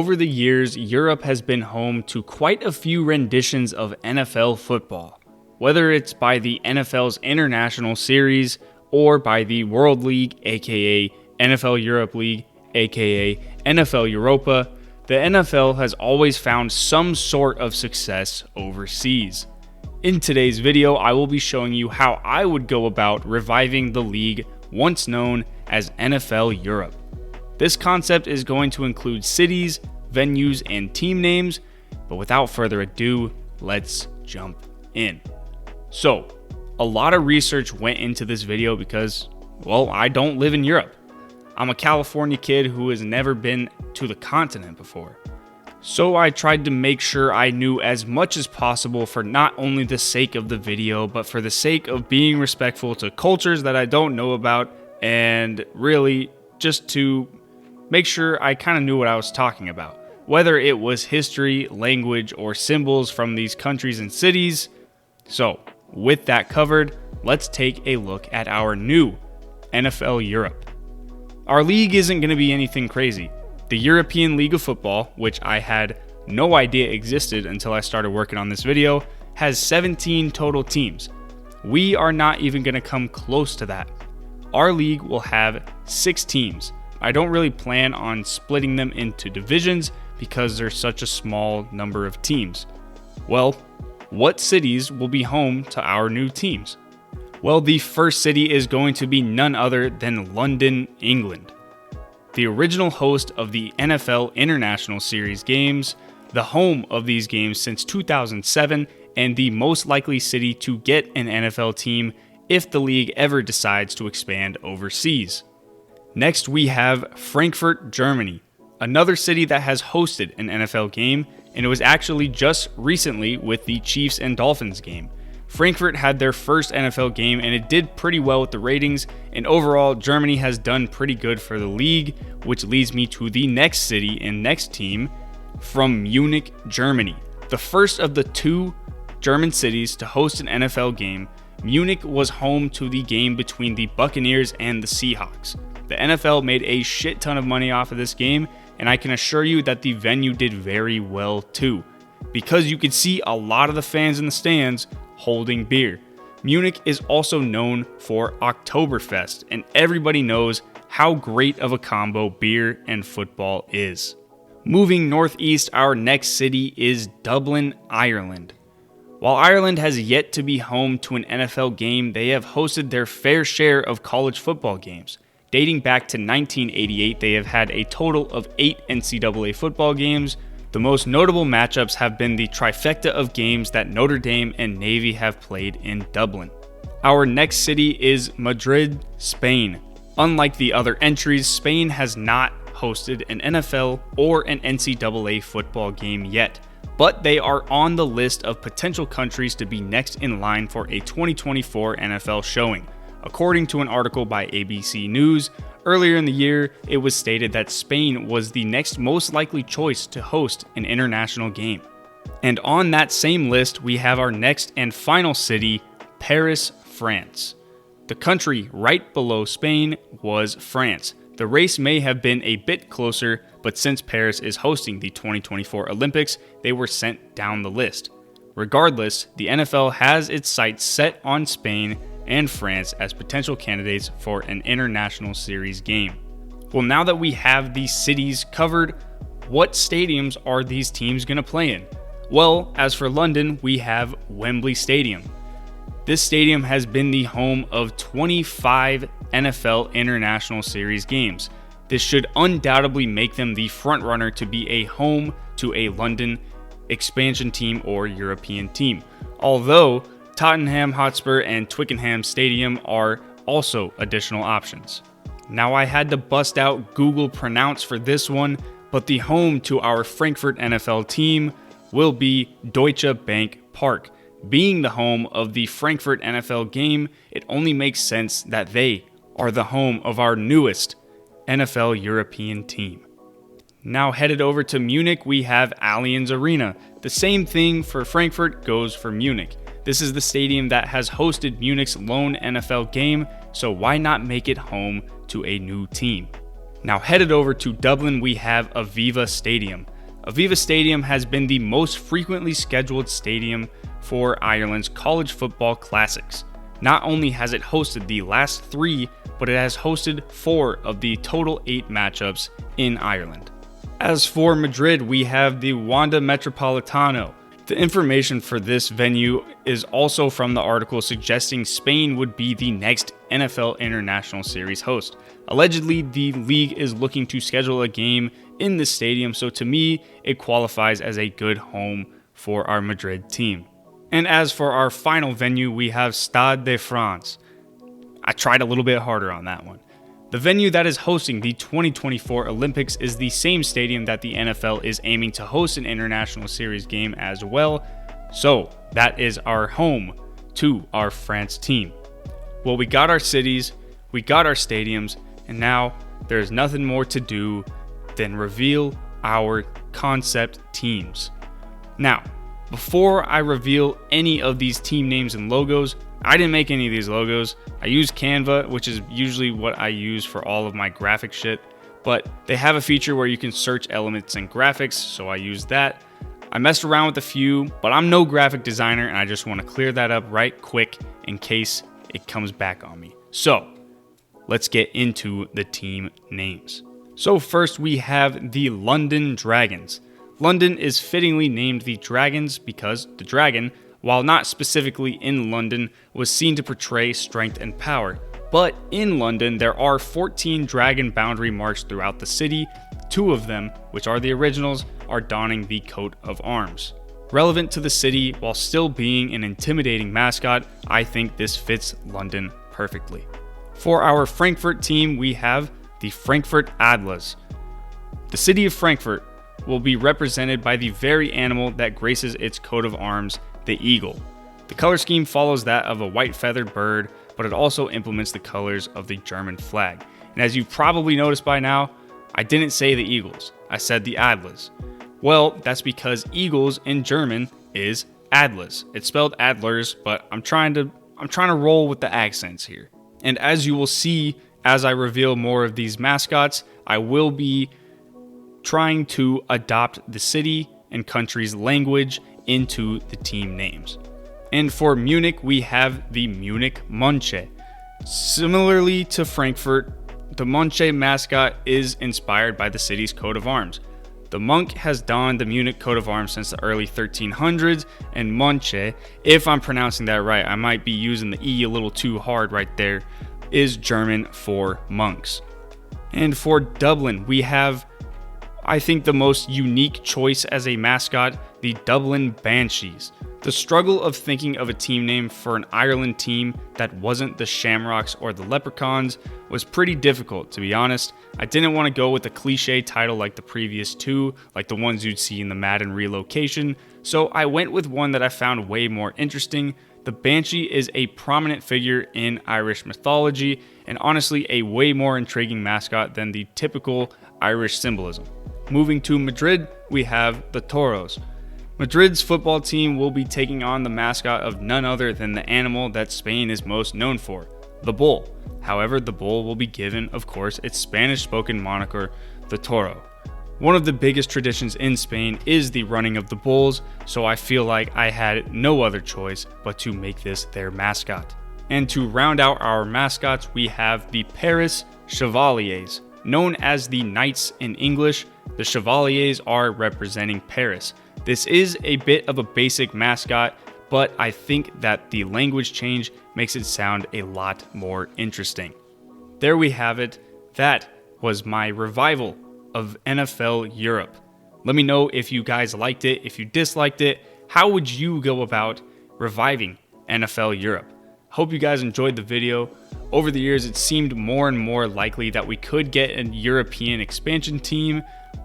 Over the years, Europe has been home to quite a few renditions of NFL football, whether it's by the NFL's International Series or by the World League, aka NFL Europe League, aka NFL Europa. The NFL has always found some sort of success overseas. In today's video, I will be showing you how I would go about reviving the league once known as NFL Europe. This concept is going to include cities, venues, and team names, but without further ado, let's jump in. So, a lot of research went into this video because, well, I don't live in Europe. I'm a California kid who has never been to the continent before. So I tried to make sure I knew as much as possible for not only the sake of the video, but for the sake of being respectful to cultures that I don't know about, and really just to make sure I kind of knew what I was talking about. Whether it was history, language, or symbols from these countries and cities. So, with that covered, let's take a look at our new NFL Europe. Our league isn't going to be anything crazy. The European League of Football, which I had no idea existed until I started working on this video, has 17 total teams. We are not even going to come close to that. Our league will have 6 teams. I don't really plan on splitting them into divisions because there's such a small number of teams. Well, what cities will be home to our new teams? Well, the first city is going to be none other than London, England. The original host of the NFL International Series games, the home of these games since 2007, and the most likely city to get an NFL team if the league ever decides to expand overseas. Next, we have Frankfurt, Germany, another city that has hosted an NFL game, and it was actually just recently with the Chiefs and Dolphins game. Frankfurt had their first NFL game, and it did pretty well with the ratings, and overall, Germany has done pretty good for the league, which leads me to the next city and next team from Munich, Germany. The first of the 2 German cities to host an NFL game, Munich was home to the game between the Buccaneers and the Seahawks. The NFL made a shit ton of money off of this game, and I can assure you that the venue did very well too, because you could see a lot of the fans in the stands holding beer. Munich is also known for Oktoberfest, and everybody knows how great of a combo beer and football is. Moving northeast, our next city is Dublin, Ireland. While Ireland has yet to be home to an NFL game, they have hosted their fair share of college football games. Dating back to 1988, they have had a total of 8 NCAA football games. The most notable matchups have been the trifecta of games that Notre Dame and Navy have played in Dublin. Our next city is Madrid, Spain. Unlike the other entries, Spain has not hosted an NFL or an NCAA football game yet, but they are on the list of potential countries to be next in line for a 2024 NFL showing. According to an article by ABC News, earlier in the year, it was stated that Spain was the next most likely choice to host an international game. And on that same list, we have our next and final city, Paris, France. The country right below Spain was France. The race may have been a bit closer, but since Paris is hosting the 2024 Olympics, they were sent down the list. Regardless, the NFL has its sights set on Spain and France as potential candidates for an international series game. Well, now that we have these cities covered, what stadiums are these teams going to play in? Well, as for London, we have Wembley Stadium. This stadium has been the home of 25 NFL International Series games. This should undoubtedly make them the frontrunner to be a home to a London expansion team or European team. Although Tottenham Hotspur and Twickenham Stadium are also additional options. Now, I had to bust out Google Pronounce for this one, but the home to our Frankfurt NFL team will be Deutsche Bank Park. Being the home of the Frankfurt NFL game, it only makes sense that they are the home of our newest NFL European team. Now headed over to Munich, we have Allianz Arena. The same thing for Frankfurt goes for Munich. This is the stadium that has hosted Munich's lone NFL game, so why not make it home to a new team? Now headed over to Dublin, we have Aviva Stadium. Aviva Stadium has been the most frequently scheduled stadium for Ireland's college football classics. Not only has it hosted the last 3, but it has hosted 4 of the total 8 matchups in Ireland. As for Madrid, we have the Wanda Metropolitano. The information for this venue is also from the article suggesting Spain would be the next NFL International Series host. Allegedly, the league is looking to schedule a game in the stadium, so to me, it qualifies as a good home for our Madrid team. And as for our final venue, we have Stade de France. I tried a little bit harder on that one. The venue that is hosting the 2024 Olympics is the same stadium that the NFL is aiming to host an International Series game as well. So that is our home to our France team. Well, we got our cities, we got our stadiums, and now there's nothing more to do than reveal our concept teams. Now, before I reveal any of these team names and logos, I didn't make any of these logos. I use Canva, which is usually what I use for all of my graphic shit, but they have a feature where you can search elements and graphics, so I used that. I messed around with a few, but I'm no graphic designer, and I just want to clear that up right quick in case it comes back on me. So, let's get into the team names. So first we have the London Dragons. London is fittingly named the Dragons because the dragon, while not specifically in London, was seen to portray strength and power. But in London, there are 14 dragon boundary marks throughout the city. 2 of them, which are the originals, are donning the coat of arms. Relevant to the city while still being an intimidating mascot, I think this fits London perfectly. For our Frankfurt team, we have the Frankfurt Adlers. The city of Frankfurt will be represented by the very animal that graces its coat of arms, the eagle. The color scheme follows that of a white feathered bird, but it also implements the colors of the German flag. And as you've probably noticed by now, I didn't say the eagles, I said the Adlers. Well, that's because eagles in German is Adlers. It's spelled Adlers, but I'm trying to roll with the accents here. And as you will see as I reveal more of these mascots, I will be trying to adopt the city and country's language into the team names. And for Munich, we have the Munich Mönche. Similarly to Frankfurt, the Mönche mascot is inspired by the city's coat of arms. The monk has donned the Munich coat of arms since the early 1300s, and Mönche, if I'm pronouncing that right, I might be using the E a little too hard right there, is German for monks. And for Dublin, we have, I think, the most unique choice as a mascot, the Dublin Banshees. The struggle of thinking of a team name for an Ireland team that wasn't the Shamrocks or the Leprechauns was pretty difficult, to be honest. I didn't want to go with a cliche title like the previous 2, like the ones you'd see in the Madden relocation, so I went with one that I found way more interesting. The Banshee is a prominent figure in Irish mythology, and honestly a way more intriguing mascot than the typical Irish symbolism. Moving to Madrid, we have the Toros. Madrid's football team will be taking on the mascot of none other than the animal that Spain is most known for, the bull. However, the bull will be given, of course, its Spanish-spoken moniker, the toro. One of the biggest traditions in Spain is the running of the bulls, so I feel like I had no other choice but to make this their mascot. And to round out our mascots, we have the Paris Chevaliers. Known as the Knights in English, the Chevaliers are representing Paris. This is a bit of a basic mascot, but I think that the language change makes it sound a lot more interesting. There we have it. That was my revival of NFL Europe. Let me know if you guys liked it, if you disliked it. How would you go about reviving NFL Europe? Hope you guys enjoyed the video. Over the years, it seemed more and more likely that we could get a European expansion team,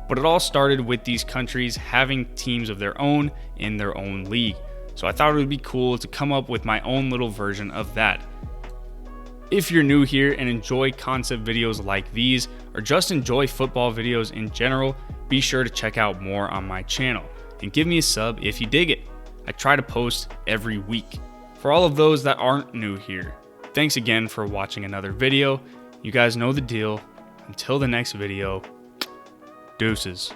but it all started with these countries having teams of their own in their own league. So I thought it would be cool to come up with my own little version of that. If you're new here and enjoy concept videos like these, or just enjoy football videos in general, be sure to check out more on my channel, and give me a sub if you dig it. I try to post every week. For all of those that aren't new here, thanks again for watching another video. You guys know the deal. until the next video, deuces.